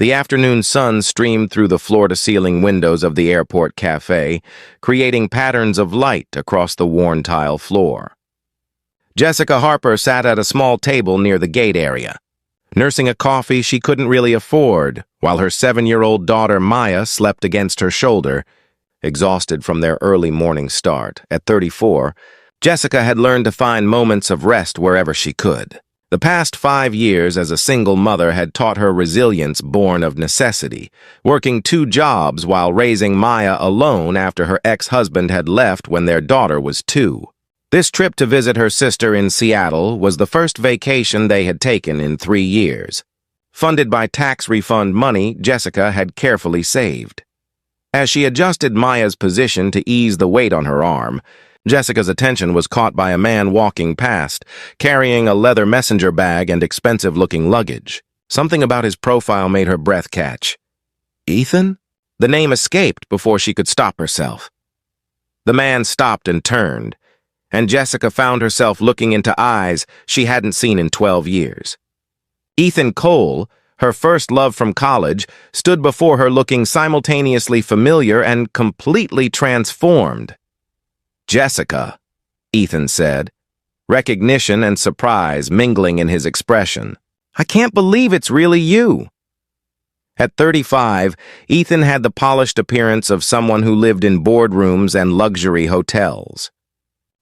The afternoon sun streamed through the floor-to-ceiling windows of the airport cafe, creating patterns of light across the worn tile floor. Jessica Harper sat at a small table near the gate area, nursing a coffee she couldn't really afford, while her 7-year-old daughter Maya slept against her shoulder, exhausted from their early morning start. At 34, Jessica had learned to find moments of rest wherever she could. The past 5 years as a single mother had taught her resilience born of necessity, working 2 jobs while raising Maya alone after her ex-husband had left when their daughter was 2. This trip to visit her sister in Seattle was the first vacation they had taken in 3 years. Funded by tax refund money Jessica had carefully saved. As she adjusted Maya's position to ease the weight on her arm, Jessica's attention was caught by a man walking past, carrying a leather messenger bag and expensive-looking luggage. Something about his profile made her breath catch. Ethan? The name escaped before she could stop herself. The man stopped and turned, and Jessica found herself looking into eyes she hadn't seen in 12 years. Ethan Cole, her first love from college, stood before her looking simultaneously familiar and completely transformed. "Jessica," Ethan said, recognition and surprise mingling in his expression. "I can't believe it's really you." At 35, Ethan had the polished appearance of someone who lived in boardrooms and luxury hotels.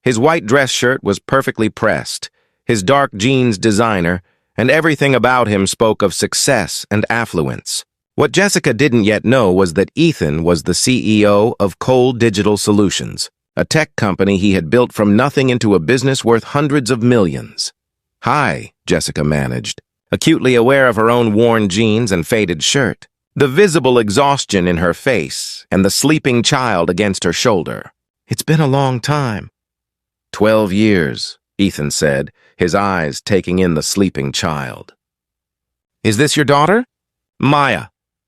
His white dress shirt was perfectly pressed, his dark jeans designer, and everything about him spoke of success and affluence. What Jessica didn't yet know was that Ethan was the CEO of Cole Digital Solutions, a tech company he had built from nothing into a business worth hundreds of millions. "Hi," Jessica managed, acutely aware of her own worn jeans and faded shirt, the visible exhaustion in her face, and the sleeping child against her shoulder. "It's been a long time." 12 years, Ethan said, his eyes taking in the sleeping child. "Is this your daughter?" "Maya,"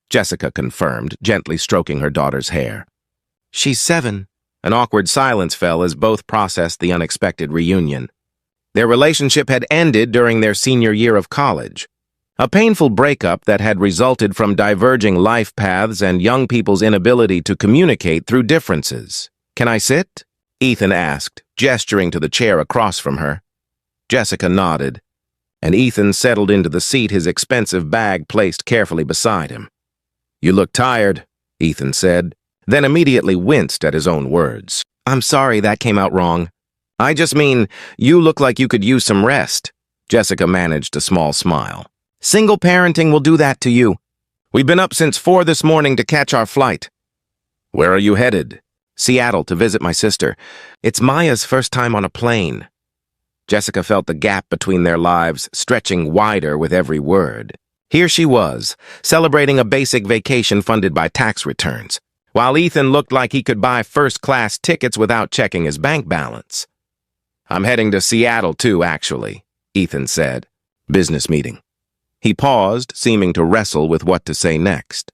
Jessica confirmed, gently stroking her daughter's hair. "She's 7. An awkward silence fell as both processed the unexpected reunion. Their relationship had ended during their senior year of college, a painful breakup that had resulted from diverging life paths and young people's inability to communicate through differences. "Can I sit?" Ethan asked, gesturing to the chair across from her. Jessica nodded, and Ethan settled into the seat, his expensive bag placed carefully beside him. "You look tired," Ethan said, then immediately winced at his own words. "I'm sorry that came out wrong. I just mean, you look like you could use some rest." Jessica managed a small smile. "Single parenting will do that to you. We've been up since 4 this morning to catch our flight." "Where are you headed?" "Seattle to visit my sister. It's Maya's first time on a plane." Jessica felt the gap between their lives stretching wider with every word. Here she was, celebrating a basic vacation funded by tax returns, while Ethan looked like he could buy first-class tickets without checking his bank balance. "I'm heading to Seattle too, actually," Ethan said. "Business meeting." He paused, seeming to wrestle with what to say next.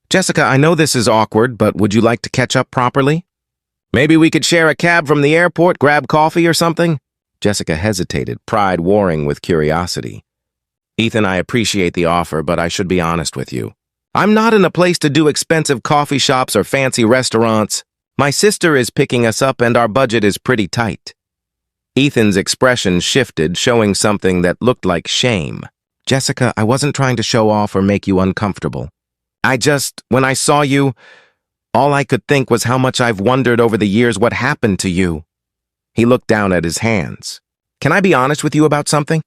"Jessica, I know this is awkward, but would you like to catch up properly? Maybe we could share a cab from the airport, grab coffee or something?" Jessica hesitated, pride warring with curiosity. "Ethan, I appreciate the offer, but I should be honest with you. I'm not in a place to do expensive coffee shops or fancy restaurants. My sister is picking us up and our budget is pretty tight." Ethan's expression shifted, showing something that looked like shame. "Jessica, I wasn't trying to show off or make you uncomfortable. When I saw you, all I could think was how much I've wondered over the years what happened to you." He looked down at his hands. "Can I be honest with you about something?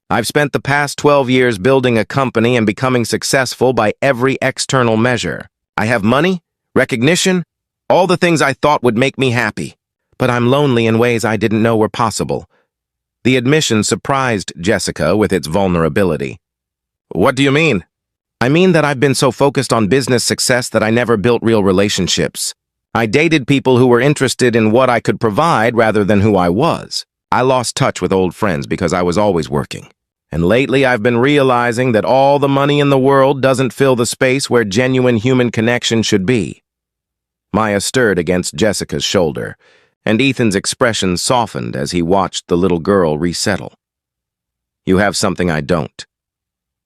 I've spent the past 12 years building a company and becoming successful by every external measure. I have money, recognition, all the things I thought would make me happy. But I'm lonely in ways I didn't know were possible." The admission surprised Jessica with its vulnerability. "What do you mean?" "I mean that I've been so focused on business success that I never built real relationships. I dated people who were interested in what I could provide rather than who I was. I lost touch with old friends because I was always working. And lately I've been realizing that all the money in the world doesn't fill the space where genuine human connection should be." Maya stirred against Jessica's shoulder, and Ethan's expression softened as he watched the little girl resettle. "You have something I don't,"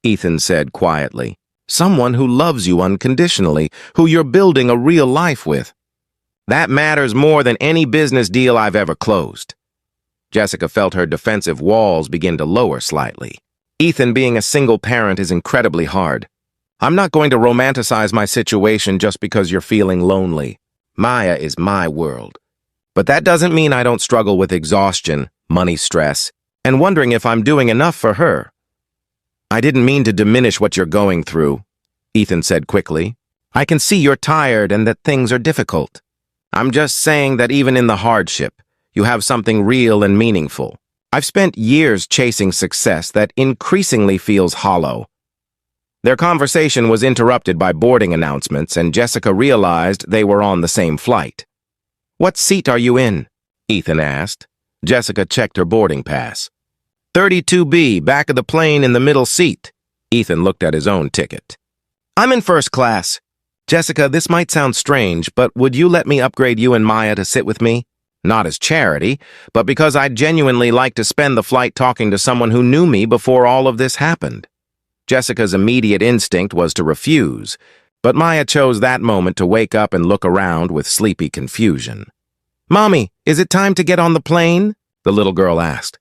Ethan said quietly. Someone who loves you unconditionally, who you're building a real life with. That matters more than any business deal I've ever closed. Jessica felt her defensive walls begin to lower slightly. Ethan, being a single parent is incredibly hard. I'm not going to romanticize my situation just because you're feeling lonely. Maya is my world. But that doesn't mean I don't struggle with exhaustion, money stress, and wondering if I'm doing enough for her. I didn't mean to diminish what you're going through, Ethan said quickly. I can see you're tired and that things are difficult. I'm just saying that even in the hardship, you have something real and meaningful. I've spent years chasing success that increasingly feels hollow. Their conversation was interrupted by boarding announcements, and Jessica realized they were on the same flight. What seat are you in? Ethan asked. Jessica checked her boarding pass. 32B, back of the plane in the middle seat. Ethan looked at his own ticket. I'm in first class. Jessica, this might sound strange, but would you let me upgrade you and Maya to sit with me? Not as charity, but because I'd genuinely like to spend the flight talking to someone who knew me before all of this happened. Jessica's immediate instinct was to refuse, but Maya chose that moment to wake up and look around with sleepy confusion. Mommy, is it time to get on the plane? The little girl asked.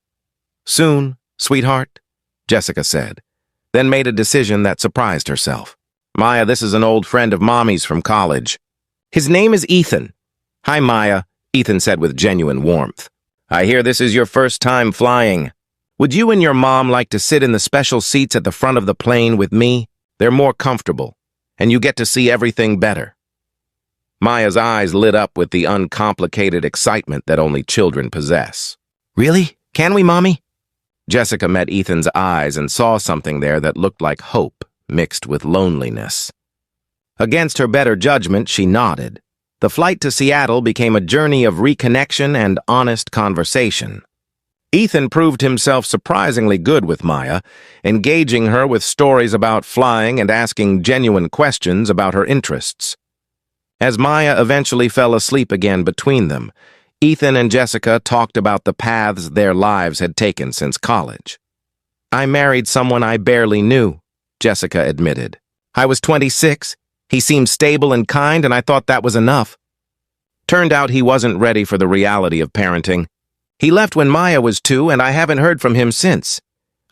Soon, sweetheart, Jessica said, then made a decision that surprised herself. Maya, this is an old friend of Mommy's from college. His name is Ethan. Hi, Maya, Ethan said with genuine warmth. I hear this is your first time flying. Would you and your mom like to sit in the special seats at the front of the plane with me? They're more comfortable, and you get to see everything better. Maya's eyes lit up with the uncomplicated excitement that only children possess. Really? Can we, Mommy? Jessica met Ethan's eyes and saw something there that looked like hope mixed with loneliness. Against her better judgment, she nodded. The flight to Seattle became a journey of reconnection and honest conversation. Ethan proved himself surprisingly good with Maya, engaging her with stories about flying and asking genuine questions about her interests. As Maya eventually fell asleep again between them, Ethan and Jessica talked about the paths their lives had taken since college. I married someone I barely knew, Jessica admitted. I was 26, he seemed stable and kind, and I thought that was enough. Turned out he wasn't ready for the reality of parenting. He left when Maya was 2, and I haven't heard from him since.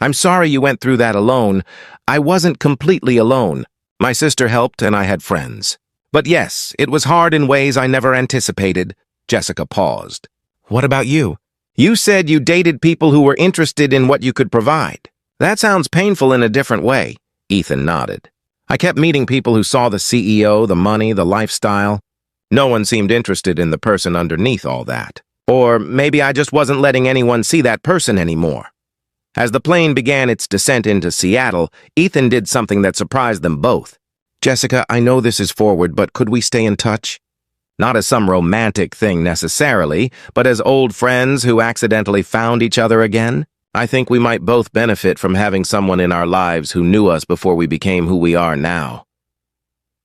I'm sorry you went through that alone. I wasn't completely alone. My sister helped, and I had friends. But yes, it was hard in ways I never anticipated. Jessica paused. What about you? You said you dated people who were interested in what you could provide. That sounds painful in a different way. Ethan nodded. I kept meeting people who saw the CEO, the money, the lifestyle. No one seemed interested in the person underneath all that. Or maybe I just wasn't letting anyone see that person anymore. As the plane began its descent into Seattle, Ethan did something that surprised them both. Jessica, I know this is forward, but could we stay in touch? Not as some romantic thing necessarily, but as old friends who accidentally found each other again. I think we might both benefit from having someone in our lives who knew us before we became who we are now.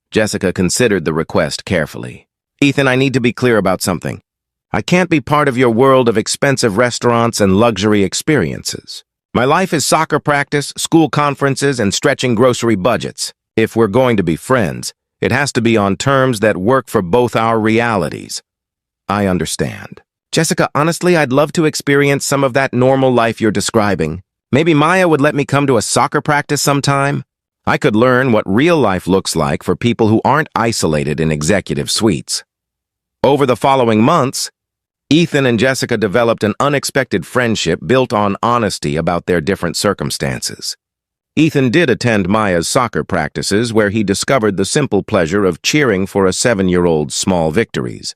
Jessica considered the request carefully. Ethan, I need to be clear about something. I can't be part of your world of expensive restaurants and luxury experiences. My life is soccer practice, school conferences, and stretching grocery budgets. If we're going to be friends, it has to be on terms that work for both our realities. I understand. Jessica, honestly, I'd love to experience some of that normal life you're describing. Maybe Maya would let me come to a soccer practice sometime. I could learn what real life looks like for people who aren't isolated in executive suites. Over the following months, Ethan and Jessica developed an unexpected friendship built on honesty about their different circumstances. Ethan did attend Maya's soccer practices, where he discovered the simple pleasure of cheering for a 7-year-old's small victories.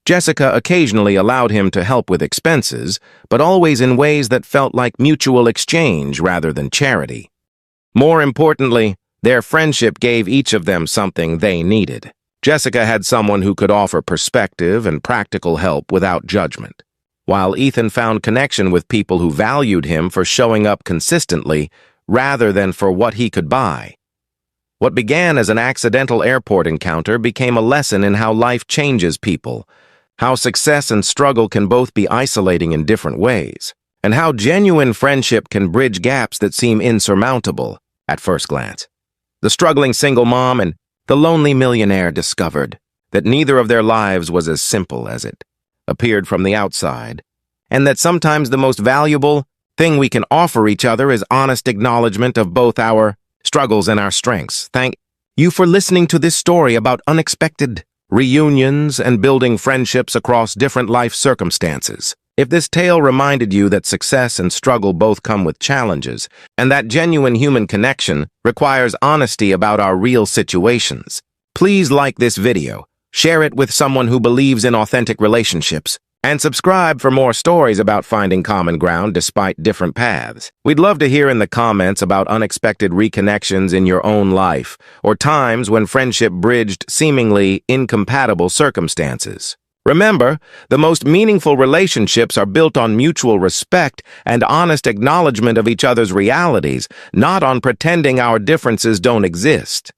Jessica occasionally allowed him to help with expenses, but always in ways that felt like mutual exchange rather than charity. More importantly, their friendship gave each of them something they needed. Jessica had someone who could offer perspective and practical help without judgment, while Ethan found connection with people who valued him for showing up consistently rather than for what he could buy. What began as an accidental airport encounter became a lesson in how life changes people, how success and struggle can both be isolating in different ways, and how genuine friendship can bridge gaps that seem insurmountable at first glance. The struggling single mom and the lonely millionaire discovered that neither of their lives was as simple as it appeared from the outside, and that sometimes the most valuable thing we can offer each other is honest acknowledgement of both our struggles and our strengths. Thank you for listening to this story about unexpected reunions and building friendships across different life circumstances. If this tale reminded you that success and struggle both come with challenges, and that genuine human connection requires honesty about our real situations, please like this video, share it with someone who believes in authentic relationships, and subscribe for more stories about finding common ground despite different paths. We'd love to hear in the comments about unexpected reconnections in your own life, or times when friendship bridged seemingly incompatible circumstances. Remember, the most meaningful relationships are built on mutual respect and honest acknowledgement of each other's realities, not on pretending our differences don't exist.